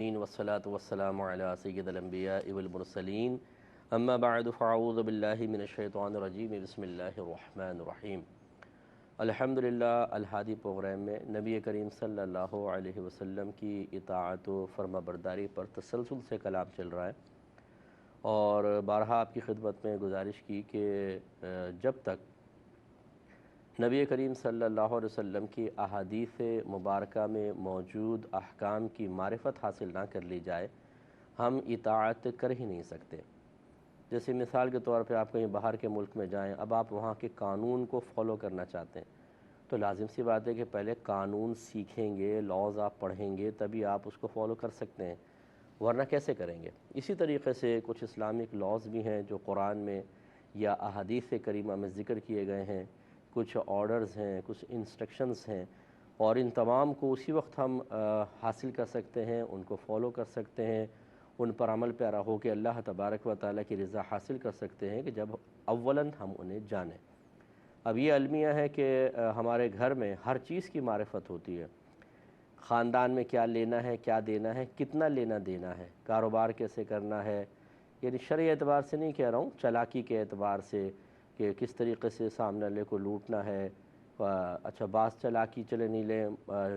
والصلاة والسلام على سید الانبیاء والمرسلین اما بعد فاعوذ باللہ من الشیطان الرجیم بسم اللہ الرحمن الرحیم۔ الحمدللہ الہادی پروگرام میں نبی کریم صلی اللہ علیہ وسلم کی اطاعت و فرما برداری پر تسلسل سے کلام چل رہا ہے، اور بارہا آپ کی خدمت میں گزارش کی کہ جب تک نبی کریم صلی اللہ علیہ وسلم کی احادیث مبارکہ میں موجود احکام کی معرفت حاصل نہ کر لی جائے، ہم اطاعت کر ہی نہیں سکتے۔ جیسے مثال کے طور پہ آپ کہیں باہر کے ملک میں جائیں، اب آپ وہاں کے قانون کو فالو کرنا چاہتے ہیں تو لازم سی بات ہے کہ پہلے قانون سیکھیں گے، لاز آپ پڑھیں گے، تبھی آپ اس کو فالو کر سکتے ہیں، ورنہ کیسے کریں گے۔ اسی طریقے سے کچھ اسلامک لاز بھی ہیں جو قرآن میں یا احادیث کریمہ میں ذکر کیے گئے ہیں، کچھ آرڈرز ہیں، کچھ انسٹرکشنز ہیں، اور ان تمام کو اسی وقت ہم حاصل کر سکتے ہیں، ان کو فالو کر سکتے ہیں، ان پر عمل پیرا ہو کے اللہ تبارک و تعالیٰ کی رضا حاصل کر سکتے ہیں کہ جب اولاً ہم انہیں جانیں۔ اب یہ المیہ ہے کہ ہمارے گھر میں ہر چیز کی معرفت ہوتی ہے، خاندان میں کیا لینا ہے، کیا دینا ہے، کتنا لینا دینا ہے، کاروبار کیسے کرنا ہے، یعنی شرعی اعتبار سے نہیں کہہ رہا ہوں، چالاکی کے اعتبار سے کہ کس طریقے سے سامنے والے کو لوٹنا ہے۔ اچھا بعض چالاکی چلے نہیں لیں،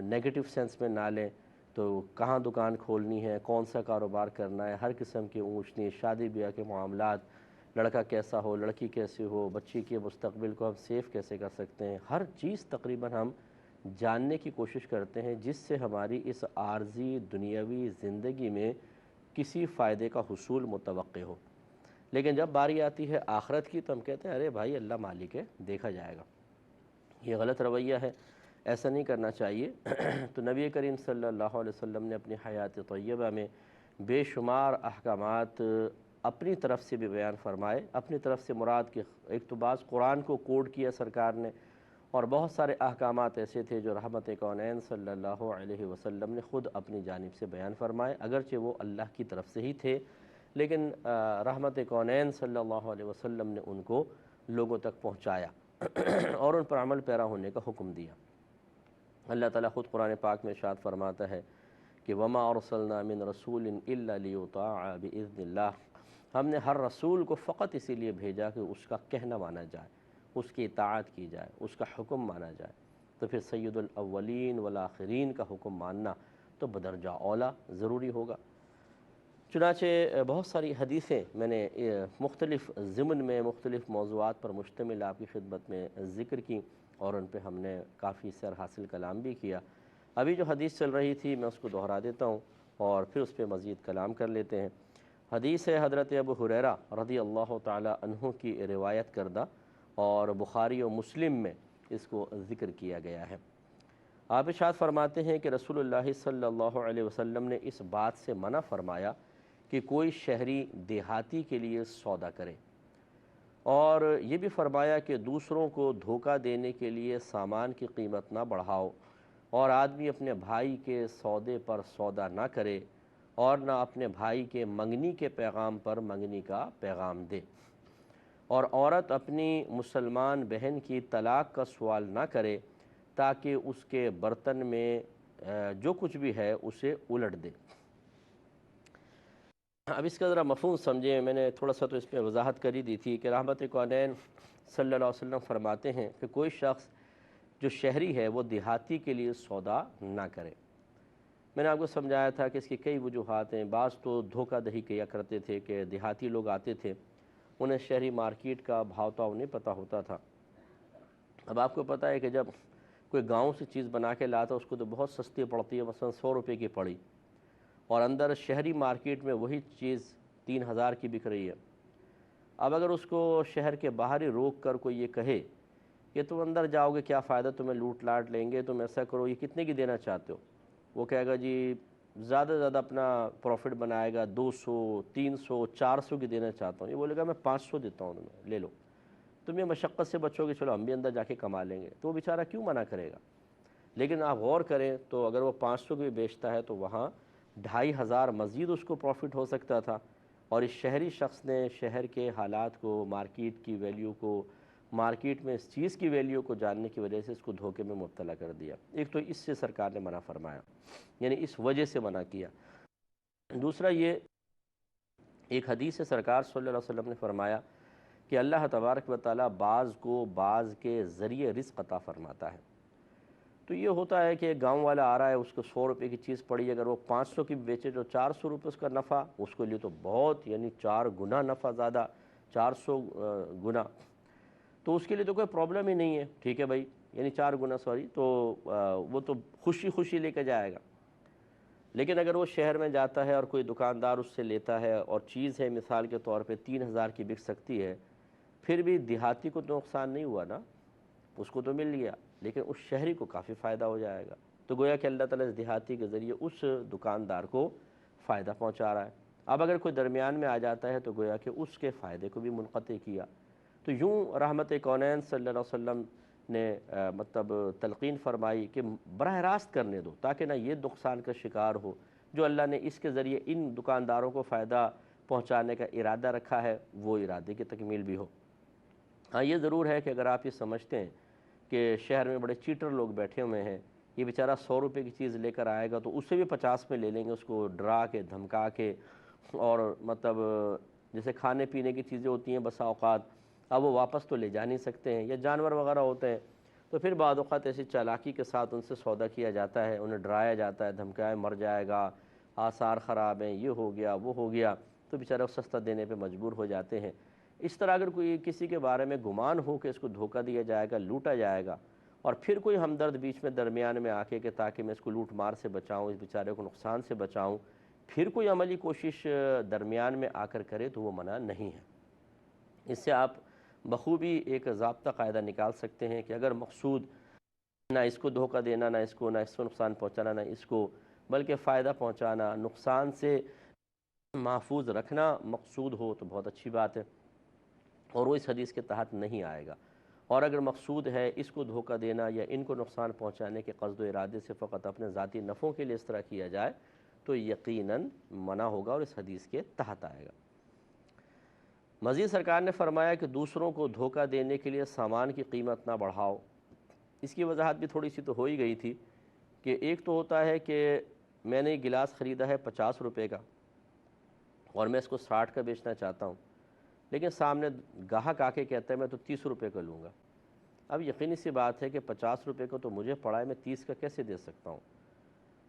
نیگیٹو سینس میں نہ لیں، تو کہاں دکان کھولنی ہے، کون سا کاروبار کرنا ہے، ہر قسم کی اونچ نیچ، شادی بیاہ کے معاملات، لڑکا کیسا ہو، لڑکی کیسی ہو، بچی کے مستقبل کو ہم سیف کیسے کر سکتے ہیں، ہر چیز تقریباً ہم جاننے کی کوشش کرتے ہیں جس سے ہماری اس عارضی دنیاوی زندگی میں کسی فائدے کا حصول متوقع ہو۔ لیکن جب باری آتی ہے آخرت کی تو ہم کہتے ہیں ارے بھائی اللہ مالک ہے، دیکھا جائے گا۔ یہ غلط رویہ ہے، ایسا نہیں کرنا چاہیے۔ تو نبی کریم صلی اللہ علیہ وسلم نے اپنی حیات طیبہ میں بے شمار احکامات اپنی طرف سے بھی بیان فرمائے۔ اپنی طرف سے مراد کہ ایک تو بعض قرآن کو کوڈ کیا سرکار نے، اور بہت سارے احکامات ایسے تھے جو رحمت کونین صلی اللہ علیہ وسلم نے خود اپنی جانب سے بیان فرمائے، اگرچہ وہ اللہ کی طرف سے ہی تھے، لیکن رحمت کونین صلی اللہ علیہ وسلم نے ان کو لوگوں تک پہنچایا اور ان پر عمل پیرا ہونے کا حکم دیا۔ اللہ تعالیٰ خود قرآن پاک میں ارشاد فرماتا ہے کہ وَمَا أَرْسَلْنَا مِن رَسُولٍ إِلَّا لِيُطَاعَ بِإِذْنِ اللَّهِ، ہم نے ہر رسول کو فقط اسی لیے بھیجا کہ اس کا کہنا مانا جائے، اس کی اطاعت کی جائے، اس کا حکم مانا جائے۔ تو پھر سید الاولین والآخرین کا حکم ماننا تو بدرجہ اولا ضروری ہوگا۔ چنانچہ بہت ساری حدیثیں میں نے مختلف ضمن میں مختلف موضوعات پر مشتمل آپ کی خدمت میں ذکر کی، اور ان پہ ہم نے کافی سر حاصل کلام بھی کیا۔ ابھی جو حدیث چل رہی تھی میں اس کو دہرا دیتا ہوں اور پھر اس پہ مزید کلام کر لیتے ہیں۔ حدیث ہے حضرت ابو ہریرہ رضی اللہ تعالی عنہ کی روایت کردہ، اور بخاری و مسلم میں اس کو ذکر کیا گیا ہے۔ آپ ارشاد فرماتے ہیں کہ رسول اللہ صلی اللہ علیہ وسلم نے اس بات سے منع فرمایا کہ کوئی شہری دیہاتی کے لیے سودا کرے، اور یہ بھی فرمایا کہ دوسروں کو دھوکہ دینے کے لیے سامان کی قیمت نہ بڑھاؤ، اور آدمی اپنے بھائی کے سودے پر سودا نہ کرے، اور نہ اپنے بھائی کے منگنی کے پیغام پر منگنی کا پیغام دے، اور عورت اپنی مسلمان بہن کی طلاق کا سوال نہ کرے تاکہ اس کے برتن میں جو کچھ بھی ہے اسے الٹ دے۔ اب اس کا ذرا مفہوم سمجھیں، میں نے تھوڑا سا تو اس پہ وضاحت کر ہی دی تھی کہ رحمت کونین صلی اللہ علیہ وسلم فرماتے ہیں کہ کوئی شخص جو شہری ہے وہ دیہاتی کے لیے سودا نہ کرے۔ میں نے آپ کو سمجھایا تھا کہ اس کی کئی وجوہات ہیں۔ بعض تو دھوکہ دہی کیا کرتے تھے کہ دیہاتی لوگ آتے تھے، انہیں شہری مارکیٹ کا بھاؤ تاؤ نہیں پتہ ہوتا تھا۔ اب آپ کو پتہ ہے کہ جب کوئی گاؤں سے چیز بنا کے لاتا اس کو تو بہت سستی پڑتی ہے، مثلا 100 روپے کی پڑی، اور اندر شہری مارکیٹ میں وہی چیز 3000 کی بک رہی ہے۔ اب اگر اس کو شہر کے باہر ہی روک کر کوئی یہ کہے کہ تم اندر جاؤ گے کیا فائدہ، تمہیں لوٹ لاٹ لیں گے، تم ایسا کرو، یہ کتنے کی دینا چاہتے ہو، وہ کہے گا جی زیادہ سے زیادہ اپنا پروفٹ بنائے گا، 200 300 400 کی دینا چاہتا ہوں، یہ بولے گا میں 500 دیتا ہوں، تمہیں لے لو، تم یہ مشقت سے بچو گے، چلو ہم بھی اندر جا کے کما لیں گے، تو وہ بیچارہ کیوں منع کرے گا۔ لیکن آپ غور کریں تو اگر وہ 500 کی بھی بیچتا ہے تو وہاں 2500 مزید اس کو پروفٹ ہو سکتا تھا، اور اس شہری شخص نے شہر کے حالات کو، مارکیٹ کی ویلیو کو، مارکیٹ میں اس چیز کی ویلیو کو جاننے کی وجہ سے اس کو دھوکے میں مبتلا کر دیا۔ ایک تو اس سے سرکار نے منع فرمایا، یعنی اس وجہ سے منع کیا۔ دوسرا یہ ایک حدیث سے سرکار صلی اللہ علیہ وسلم نے فرمایا کہ اللہ تبارک و تعالیٰ بعض کو بعض کے ذریعے رزق عطا فرماتا ہے۔ تو یہ ہوتا ہے کہ ایک گاؤں والا آ رہا ہے، اس کو 100 روپے کی چیز پڑی، اگر وہ 500 کی بیچے تو 400 روپے اس کا نفع، اس کے لیے تو بہت، یعنی 4 گنا نفع زیادہ، 400 گنا، تو اس کے لیے تو کوئی پرابلم ہی نہیں ہے، ٹھیک ہے بھائی، یعنی 4 گنا سوری، تو وہ تو خوشی خوشی لے کے جائے گا۔ لیکن اگر وہ شہر میں جاتا ہے اور کوئی دکاندار اس سے لیتا ہے اور چیز ہے مثال کے طور پہ 3000 کی بک سکتی ہے، پھر بھی دیہاتی کو تو نقصان نہیں ہوا نا، اس کو تو مل گیا، لیکن اس شہری کو کافی فائدہ ہو جائے گا۔ تو گویا کہ اللہ تعالیٰ اس دیہاتی کے ذریعے اس دکاندار کو فائدہ پہنچا رہا ہے۔ اب اگر کوئی درمیان میں آ جاتا ہے تو گویا کہ اس کے فائدے کو بھی منقطع کیا۔ تو یوں رحمت کونین صلی اللہ علیہ وسلم نے مطلب تلقین فرمائی کہ براہ راست کرنے دو، تاکہ نہ یہ نقصان کا شکار ہو جو اللہ نے اس کے ذریعے ان دکانداروں کو فائدہ پہنچانے کا ارادہ رکھا ہے، وہ ارادے کی تکمیل بھی ہو۔ ہاں یہ ضرور ہے کہ اگر آپ یہ سمجھتے ہیں کہ شہر میں بڑے چیٹر لوگ بیٹھے ہوئے ہیں، یہ بیچارہ 100 روپے کی چیز لے کر آئے گا تو اس سے بھی 50 میں لے لیں گے، اس کو ڈرا کے دھمکا کے، اور مطلب جیسے کھانے پینے کی چیزیں ہوتی ہیں بسا اوقات، اب وہ واپس تو لے جا نہیں سکتے ہیں، یا جانور وغیرہ ہوتے ہیں، تو پھر بعض اوقات ایسی چالاکی کے ساتھ ان سے سودا کیا جاتا ہے، انہیں ڈرایا جاتا ہے، دھمکایا مر جائے گا، آثار خراب ہیں، یہ ہو گیا وہ ہو گیا، تو بیچارہ سستا دینے پہ مجبور ہو جاتے ہیں۔ اس طرح اگر کوئی کسی کے بارے میں گمان ہو کہ اس کو دھوکہ دیا جائے گا، لوٹا جائے گا، اور پھر کوئی ہمدرد بیچ میں درمیان میں آ کے کہ تاکہ میں اس کو لوٹ مار سے بچاؤں، اس بیچارے کو نقصان سے بچاؤں، پھر کوئی عملی کوشش درمیان میں آ کر کرے تو وہ منع نہیں ہے۔ اس سے آپ بخوبی ایک ضابطہ قاعدہ نکال سکتے ہیں کہ اگر مقصود نہ اس کو دھوکہ دینا، نہ اس کو نقصان پہنچانا، نہ اس کو بلکہ فائدہ پہنچانا، نقصان سے محفوظ رکھنا مقصود ہو تو بہت اچھی بات ہے، اور وہ اس حدیث کے تحت نہیں آئے گا۔ اور اگر مقصود ہے اس کو دھوکہ دینا یا ان کو نقصان پہنچانے کے قصد و ارادے سے فقط اپنے ذاتی نفعوں کے لیے اس طرح کیا جائے تو یقیناً منع ہوگا اور اس حدیث کے تحت آئے گا۔ مزید سرکار نے فرمایا کہ دوسروں کو دھوکہ دینے کے لیے سامان کی قیمت نہ بڑھاؤ۔ اس کی وضاحت بھی تھوڑی سی تو ہو ہی گئی تھی کہ ایک تو ہوتا ہے کہ میں نے گلاس خریدا ہے 50 روپے کا اور میں اس کو 60 کا بیچنا چاہتا ہوں، لیکن سامنے گاہک آ کے کہتا ہے میں تو 30 روپے کا لوں گا۔ اب یقینی سی بات ہے کہ 50 روپے کا تو مجھے پڑا ہے، میں 30 کا کیسے دے سکتا ہوں؟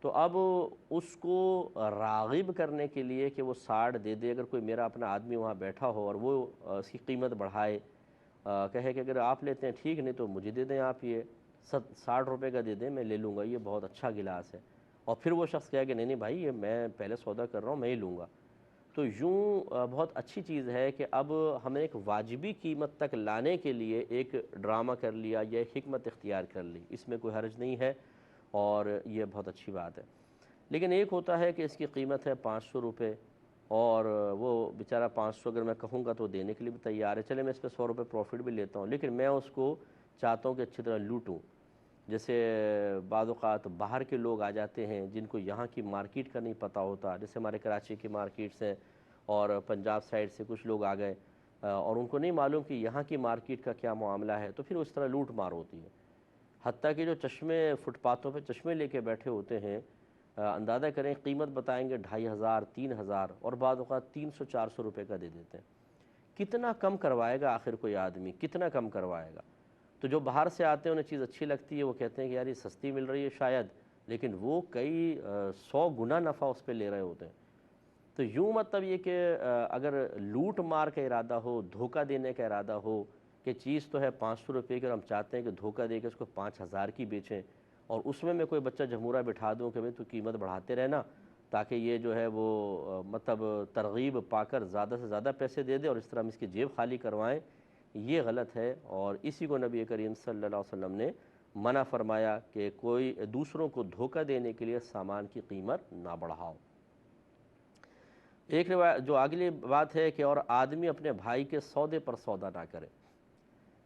تو اب اس کو راغب کرنے کے لیے کہ وہ 60 دے دے، اگر کوئی میرا اپنا آدمی وہاں بیٹھا ہو اور وہ اس کی قیمت بڑھائے، کہے کہ اگر آپ لیتے ہیں ٹھیک، نہیں تو مجھے دے دیں، آپ یہ 60 روپے کا دے دیں، میں لے لوں گا، یہ بہت اچھا گلاس ہے، اور پھر وہ شخص کہے کہ نہیں نہیں بھائی، یہ میں پہلے سودا کر رہا ہوں، میں ہی لوں گا، تو یوں بہت اچھی چیز ہے کہ اب ہمیں ایک واجبی قیمت تک لانے کے لیے ایک ڈرامہ کر لیا یا ایک حکمت اختیار کر لی، اس میں کوئی حرج نہیں ہے اور یہ بہت اچھی بات ہے۔ لیکن ایک ہوتا ہے کہ اس کی قیمت ہے 500 روپے اور وہ بیچارہ 500 اگر میں کہوں گا تو دینے کے لیے بھی تیار ہے، چلے میں اس پہ 100 روپے پروفٹ بھی لیتا ہوں، لیکن میں اس کو چاہتا ہوں کہ اچھی طرح لوٹوں۔ جیسے بعض اوقات باہر کے لوگ آ جاتے ہیں جن کو یہاں کی مارکیٹ کا نہیں پتہ ہوتا، جیسے ہمارے کراچی کی مارکیٹس ہیں اور پنجاب سائیڈ سے کچھ لوگ آ گئے اور ان کو نہیں معلوم کہ یہاں کی مارکیٹ کا کیا معاملہ ہے، تو پھر اس طرح لوٹ مار ہوتی ہے۔ حتیٰ کہ جو چشمے فٹ پاتھوں پہ چشمے لے کے بیٹھے ہوتے ہیں، اندازہ کریں قیمت بتائیں گے 2500 3000 اور بعض اوقات 300 400 روپے کا دے دیتے ہیں۔ کتنا کم کروائے گا آخر کوئی آدمی، کتنا کم کروائے گا؟ تو جو باہر سے آتے ہیں انہیں چیز اچھی لگتی ہے، وہ کہتے ہیں کہ یار یہ سستی مل رہی ہے شاید، لیکن وہ کئی 100 گنا نفع اس پہ لے رہے ہوتے ہیں۔ تو یوں مطلب یہ کہ اگر لوٹ مار کا ارادہ ہو، دھوکہ دینے کا ارادہ ہو کہ چیز تو ہے 500 روپے کی اور ہم چاہتے ہیں کہ دھوکہ دے کے اس کو 5000 کی بیچیں، اور اس میں کوئی بچہ جمہورہ بٹھا دوں کہ بھئی تو قیمت بڑھاتے رہنا تاکہ یہ جو ہے وہ مطلب ترغیب پا کر زیادہ سے زیادہ پیسے دے دے اور اس طرح ہم اس کی جیب خالی کروائیں، یہ غلط ہے، اور اسی کو نبی کریم صلی اللہ علیہ وسلم نے منع فرمایا کہ کوئی دوسروں کو دھوکہ دینے کے لیے سامان کی قیمت نہ بڑھاؤ۔ ایک روایت جو اگلی بات ہے کہ اور آدمی اپنے بھائی کے سودے پر سودا نہ کرے،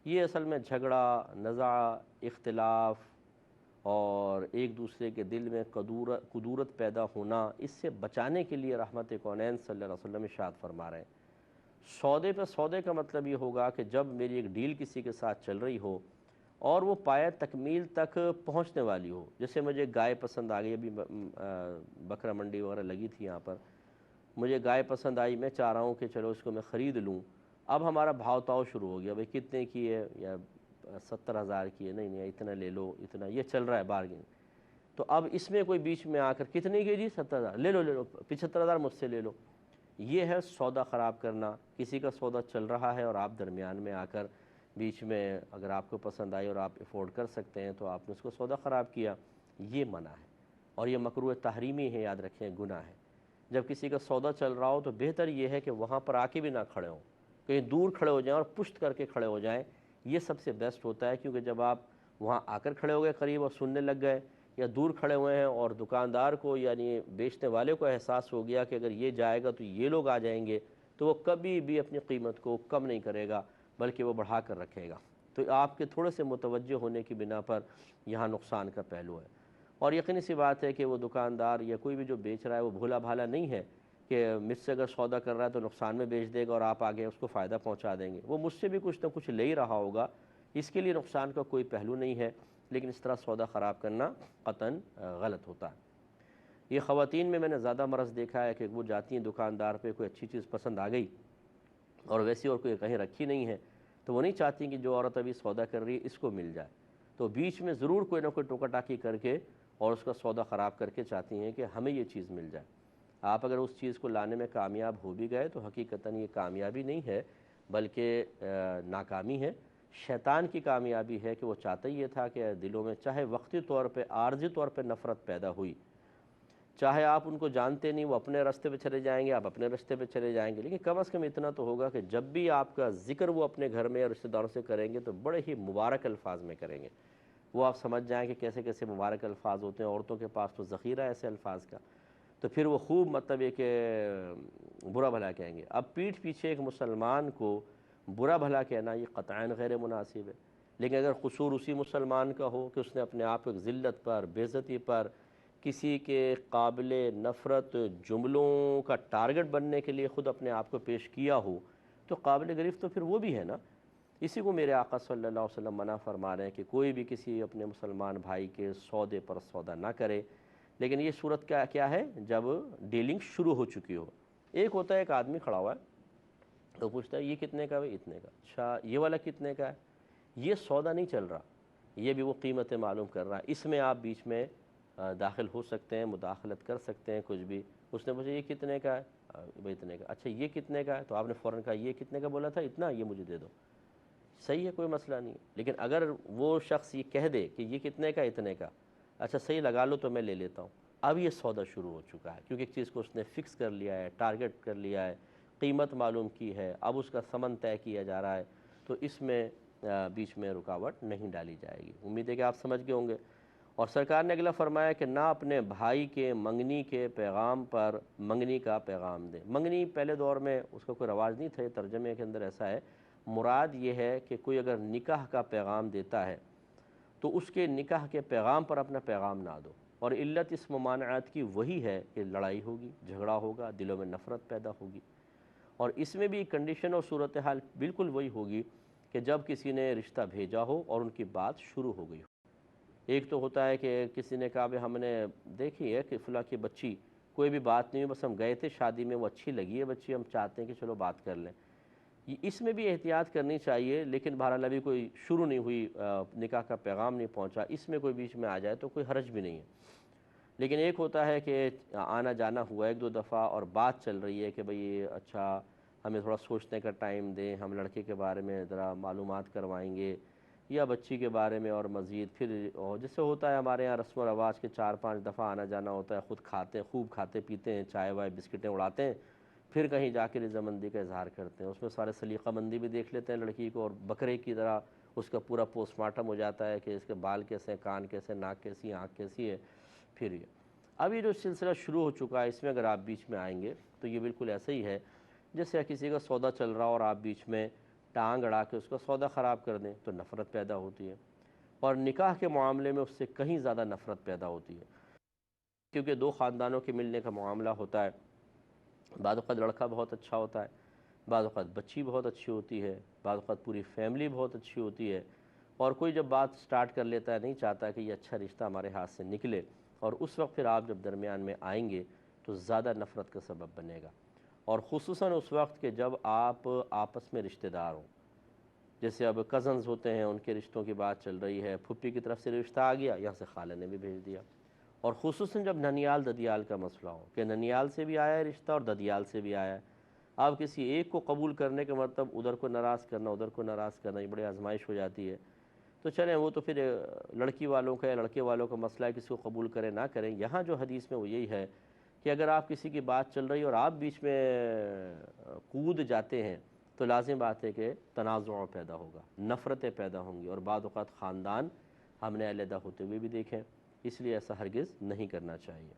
یہ اصل میں جھگڑا، نزاع، اختلاف اور ایک دوسرے کے دل میں کدورت پیدا ہونا، اس سے بچانے کے لیے رحمت کونین صلی اللہ علیہ وسلم ارشاد فرما رہے ہیں۔ سودے پہ سودے کا مطلب یہ ہوگا کہ جب میری ایک ڈیل کسی کے ساتھ چل رہی ہو اور وہ پایہ تکمیل تک پہنچنے والی ہو، جیسے مجھے گائے پسند آ گئی، ابھی بکرا منڈی وغیرہ لگی تھی یہاں پر، مجھے گائے پسند آئی، میں چاہ رہا ہوں کہ چلو اس کو میں خرید لوں، اب ہمارا بھاؤ تاؤ شروع ہو گیا، بھئی کتنے کی ہے، یا 70,000 کی ہے، نہیں اتنا لے لو، اتنا یہ چل رہا ہے بارگین۔ تو اب اس میں کوئی بیچ میں آ کر کتنے کی جی 70,000 لے لو 75,000 مجھ سے لے لو، یہ ہے سودا خراب کرنا۔ کسی کا سودا چل رہا ہے اور آپ درمیان میں آ کر بیچ میں، اگر آپ کو پسند آئی اور آپ افورڈ کر سکتے ہیں تو آپ نے اس کو سودا خراب کیا، یہ منع ہے، اور یہ مکروہ تحریمی ہے، یاد رکھیں گناہ ہے۔ جب کسی کا سودا چل رہا ہو تو بہتر یہ ہے کہ وہاں پر آ کے بھی نہ کھڑے ہوں، کہیں دور کھڑے ہو جائیں اور پشت کر کے کھڑے ہو جائیں، یہ سب سے بیسٹ ہوتا ہے، کیونکہ جب آپ وہاں آ کر کھڑے ہو گئے قریب اور سننے لگ گئے، یا دور کھڑے ہوئے ہیں اور دکاندار کو یعنی بیچنے والے کو احساس ہو گیا کہ اگر یہ جائے گا تو یہ لوگ آ جائیں گے، تو وہ کبھی بھی اپنی قیمت کو کم نہیں کرے گا بلکہ وہ بڑھا کر رکھے گا۔ تو آپ کے تھوڑے سے متوجہ ہونے کی بنا پر یہاں نقصان کا پہلو ہے۔ اور یقینی سی بات ہے کہ وہ دکاندار یا کوئی بھی جو بیچ رہا ہے وہ بھولا بھالا نہیں ہے کہ مجھ سے اگر سودا کر رہا ہے تو نقصان میں بیچ دے گا اور آپ آگے اس کو فائدہ پہنچا دیں گے، وہ مجھ سے بھی کچھ نہ کچھ لے ہی رہا ہوگا، اس کے لیے نقصان کا کوئی پہلو نہیں ہے، لیکن اس طرح سودا خراب کرنا قطعاً غلط ہوتا ہے۔ یہ خواتین میں نے زیادہ مرض دیکھا ہے کہ وہ جاتی ہیں دکاندار پہ، کوئی اچھی چیز پسند آ گئی اور ویسی اور کوئی کہیں رکھی نہیں ہے، تو وہ نہیں چاہتی کہ جو عورت ابھی سودا کر رہی ہے اس کو مل جائے، تو بیچ میں ضرور کوئی نہ کوئی ٹوکا ٹاکی کر کے اور اس کا سودا خراب کر کے چاہتی ہیں کہ ہمیں یہ چیز مل جائے۔ آپ اگر اس چیز کو لانے میں کامیاب ہو بھی گئے تو حقیقتاً یہ کامیابی نہیں ہے بلکہ ناکامی ہے۔ شیطان کی کامیابی ہے کہ وہ چاہتا ہی یہ تھا کہ دلوں میں چاہے وقتی طور پہ عارضی طور پہ نفرت پیدا ہوئی، چاہے آپ ان کو جانتے نہیں، وہ اپنے راستے پہ چلے جائیں گے، آپ اپنے راستے پہ چلے جائیں گے، لیکن کم از کم اتنا تو ہوگا کہ جب بھی آپ کا ذکر وہ اپنے گھر میں اور رشتہ داروں سے کریں گے تو بڑے ہی مبارک الفاظ میں کریں گے، وہ آپ سمجھ جائیں کہ کیسے کیسے مبارک الفاظ ہوتے ہیں، عورتوں کے پاس تو ذخیرہ ہے ایسے الفاظ کا، تو پھر وہ خوب مطلب یہ کہ برا بھلا کہیں گے۔ اب پیٹھ پیچھے ایک مسلمان کو برا بھلا کہنا یہ قطعاً غیر مناسب ہے، لیکن اگر قصور اسی مسلمان کا ہو کہ اس نے اپنے آپ کو ایک ذلت پر، بے عزتی پر، کسی کے قابل نفرت جملوں کا ٹارگٹ بننے کے لیے خود اپنے آپ کو پیش کیا ہو، تو قابل گرفت تو پھر وہ بھی ہے نا۔ اسی کو میرے آقا صلی اللہ علیہ وسلم منع فرما رہے ہیں کہ کوئی بھی کسی اپنے مسلمان بھائی کے سودے پر سودا نہ کرے، لیکن یہ صورت کیا ہے جب ڈیلنگ شروع ہو چکی ہو۔ ایک ہوتا ہے ایک آدمی کھڑا ہوا ہے تو پوچھتا ہے یہ کتنے کا ہے، اتنے کا، اچھا یہ والا کتنے کا ہے، یہ سودا نہیں چل رہا، یہ بھی وہ قیمتیں معلوم کر رہا ہے، اس میں آپ بیچ میں داخل ہو سکتے ہیں، مداخلت کر سکتے ہیں کچھ بھی۔ اس نے پوچھا یہ کتنے کا ہے، بھائی اتنے کا، اچھا یہ کتنے کا ہے، تو آپ نے فوراً کہا یہ کتنے کا بولا تھا، اتنا، یہ مجھے دے دو، صحیح ہے کوئی مسئلہ نہیں ہے۔ لیکن اگر وہ شخص یہ کہہ دے کہ یہ کتنے کا، اتنے کا، اچھا صحیح لگا لو تو میں لے لیتا ہوں، اب یہ سودا شروع ہو چکا ہے، کیونکہ ایک چیز کو اس نے فکس کر لیا ہے، ٹارگٹ کر لیا ہے، قیمت معلوم کی ہے، اب اس کا ثمن طے کیا جا رہا ہے، تو اس میں بیچ میں رکاوٹ نہیں ڈالی جائے گی۔ امید ہے کہ آپ سمجھ گئے ہوں گے۔ اور سرکار نے اگلا فرمایا کہ نہ اپنے بھائی کے منگنی کے پیغام پر منگنی کا پیغام دے۔ منگنی پہلے دور میں اس کا کوئی رواج نہیں تھا، ترجمے کے اندر ایسا ہے، مراد یہ ہے کہ کوئی اگر نکاح کا پیغام دیتا ہے تو اس کے نکاح کے پیغام پر اپنا پیغام نہ دو، اور علت اس ممانعات کی وہی ہے کہ لڑائی ہوگی، جھگڑا ہوگا، دلوں میں نفرت پیدا ہوگی، اور اس میں بھی کنڈیشن اور صورتحال بالکل وہی ہوگی کہ جب کسی نے رشتہ بھیجا ہو اور ان کی بات شروع ہو گئی ہو۔ ایک تو ہوتا ہے کہ کسی نے کہا ہم نے دیکھی ہے کہ فلاں کی بچی، کوئی بھی بات نہیں ہوئی، بس ہم گئے تھے شادی میں، وہ اچھی لگی ہے بچی، ہم چاہتے ہیں کہ چلو بات کر لیں، اس میں بھی احتیاط کرنی چاہیے، لیکن بہرحال ابھی کوئی شروع نہیں ہوئی، نکاح کا پیغام نہیں پہنچا، اس میں کوئی بیچ میں آ جائے تو کوئی حرج بھی نہیں ہے۔ لیکن ایک ہوتا ہے کہ آنا جانا ہوا ایک دو دفعہ اور بات چل رہی ہے کہ بھئی اچھا ہمیں تھوڑا سوچنے کا ٹائم دیں، ہم لڑکے کے بارے میں ذرا معلومات کروائیں گے یا بچی کے بارے میں، اور مزید پھر جس سے ہوتا ہے ہمارے یہاں رسم و رواج کے 4-5 دفعہ آنا جانا ہوتا ہے، خود کھاتے ہیں، خوب کھاتے پیتے ہیں، چائے وائے بسکٹیں اڑاتے ہیں، پھر کہیں جا کے رضامندی کا اظہار کرتے ہیں، اس میں سارے سلیقہ مندی بھی دیکھ لیتے ہیں لڑکی کو، اور بکرے کی طرح اس کا پورا پوسٹ مارٹم ہو جاتا ہے کہ اس کے بال کیسے ہیں، کان کیسے، ناک کیسی ہے، آنکھ کیسی ہے، پھر یہ اب یہ جو سلسلہ شروع ہو چکا ہے، اس میں اگر آپ بیچ میں آئیں گے تو یہ بالکل ایسا ہی ہے جیسے کسی کا سودا چل رہا اور آپ بیچ میں ٹانگ اڑا کے اس کا سودا خراب کر دیں تو نفرت پیدا ہوتی ہے، اور نکاح کے معاملے میں اس سے کہیں زیادہ نفرت پیدا ہوتی ہے، کیونکہ دو خاندانوں کے ملنے کا معاملہ ہوتا ہے، بعض اوقات لڑکا بہت اچھا ہوتا ہے، بعض اوقات بچی بہت اچھی ہوتی ہے، بعض اوقات پوری فیملی بہت اچھی ہوتی ہے، اور کوئی جب بات سٹارٹ کر لیتا ہے نہیں چاہتا کہ یہ اچھا رشتہ ہمارے ہاتھ سے نکلے، اور اس وقت پھر آپ جب درمیان میں آئیں گے تو زیادہ نفرت کا سبب بنے گا، اور خصوصاً اس وقت کہ جب آپ آپس میں رشتہ دار ہوں. جیسے اب کزنز ہوتے ہیں، ان کے رشتوں کی بات چل رہی ہے، پھپھی کی طرف سے رشتہ آ گیا، یہاں سے خالہ نے بھی بھیج دیا. اور خصوصاً جب ننیال ددیال کا مسئلہ ہو کہ ننیال سے بھی آیا ہے رشتہ اور ددیال سے بھی آیا ہے، آپ کسی ایک کو قبول کرنے کا مطلب ادھر کو ناراض کرنا، ادھر کو ناراض کرنا، یہ بڑی آزمائش ہو جاتی ہے. تو چلیں وہ تو پھر لڑکی والوں کا یا لڑکے والوں کا مسئلہ ہے، کسی کو قبول کریں نہ کریں. یہاں جو حدیث میں وہ یہی ہے کہ اگر آپ کسی کی بات چل رہی ہے اور آپ بیچ میں کود جاتے ہیں تو لازم بات ہے کہ تنازع پیدا ہوگا، نفرتیں پیدا ہوں گی، اور بعض اوقات خاندان ہم نے علیحدہ ہوتے ہوئے بھی دیکھیں. اس لیے ایسا ہرگز نہیں کرنا چاہیے.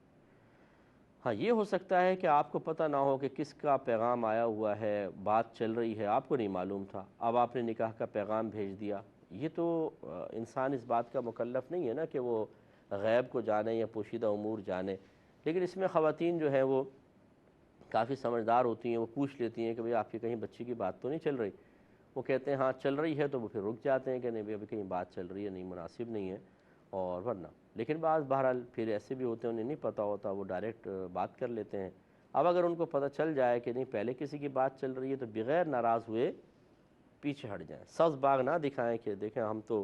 ہاں یہ ہو سکتا ہے کہ آپ کو پتہ نہ ہو کہ کس کا پیغام آیا ہوا ہے، بات چل رہی ہے، آپ کو نہیں معلوم تھا، اب آپ نے نکاح کا پیغام بھیج دیا. یہ تو انسان اس بات کا مکلف نہیں ہے نا کہ وہ غیب کو جانے یا پوشیدہ امور جانے. لیکن اس میں خواتین جو ہیں وہ کافی سمجھدار ہوتی ہیں، وہ پوچھ لیتی ہیں کہ بھئی آپ کی کہیں بچی کی بات تو نہیں چل رہی. وہ کہتے ہیں ہاں چل رہی ہے، تو وہ پھر رک جاتے ہیں کہ نہیں ابھی کہیں بات چل رہی ہے، نہیں مناسب نہیں ہے اور ورنہ. لیکن بہرحال پھر ایسے بھی ہوتے ہیں انہیں نہیں پتہ ہوتا، وہ ڈائریکٹ بات کر لیتے ہیں. اب اگر ان کو پتہ چل جائے کہ نہیں پہلے کسی کی بات چل رہی ہے تو بغیر ناراض ہوئے پیچھے ہٹ جائیں، سبز باغ نہ دکھائیں کہ دیکھیں ہم تو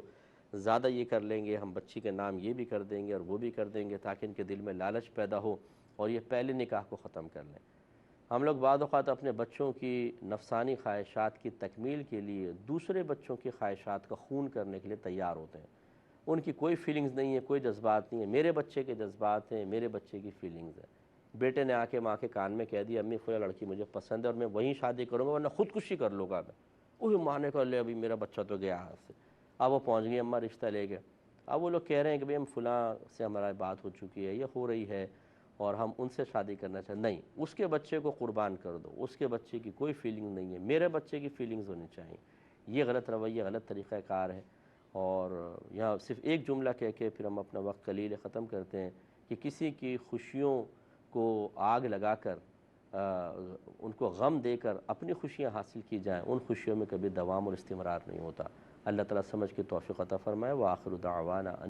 زیادہ یہ کر لیں گے، ہم بچی کے نام یہ بھی کر دیں گے اور وہ بھی کر دیں گے، تاکہ ان کے دل میں لالچ پیدا ہو اور یہ پہلے نکاح کو ختم کر لیں. ہم لوگ بعض اوقات اپنے بچوں کی نفسانی خواہشات کی تکمیل کے لیے دوسرے بچوں کی خواہشات کا خون کرنے کے لیے تیار ہوتے ہیں. ان کی کوئی فیلنگز نہیں ہے، کوئی جذبات نہیں ہے. میرے بچے کے جذبات ہیں، میرے بچے کی فیلنگز ہیں. بیٹے نے آ کے ماں کے کان میں کہہ دیا امی فلاں لڑکی مجھے پسند ہے اور میں وہیں شادی کروں گا ورنہ خودکشی کر لوں گا میں. وہی ماں نے کہا لے ابھی میرا بچہ تو گیا ہاتھ سے. اب وہ پہنچ گئی اماں رشتہ لے گئے. اب وہ لوگ کہہ رہے ہیں کہ بھئی ہم فلاں سے ہمارا بات ہو چکی ہے، یہ ہو رہی ہے اور ہم ان سے شادی کرنا چاہتے. نہیں، اس کے بچے کو قربان کر دو، اس کے بچے کی کوئی فیلنگ نہیں ہے، میرے بچے کی فیلنگز ہونی چاہیے. یہ غلط رویہ، غلط طریقہ کار ہے. اور یہاں صرف ایک جملہ کہہ کے پھر ہم اپنا وقت قلیل ختم کرتے ہیں کہ کسی کی خوشیوں کو آگ لگا کر ان کو غم دے کر اپنی خوشیاں حاصل کی جائیں، ان خوشیوں میں کبھی دوام اور استمرار نہیں ہوتا. اللہ تعالیٰ سمجھ کے توفیق عطا فرمائے. وآخر دعوانا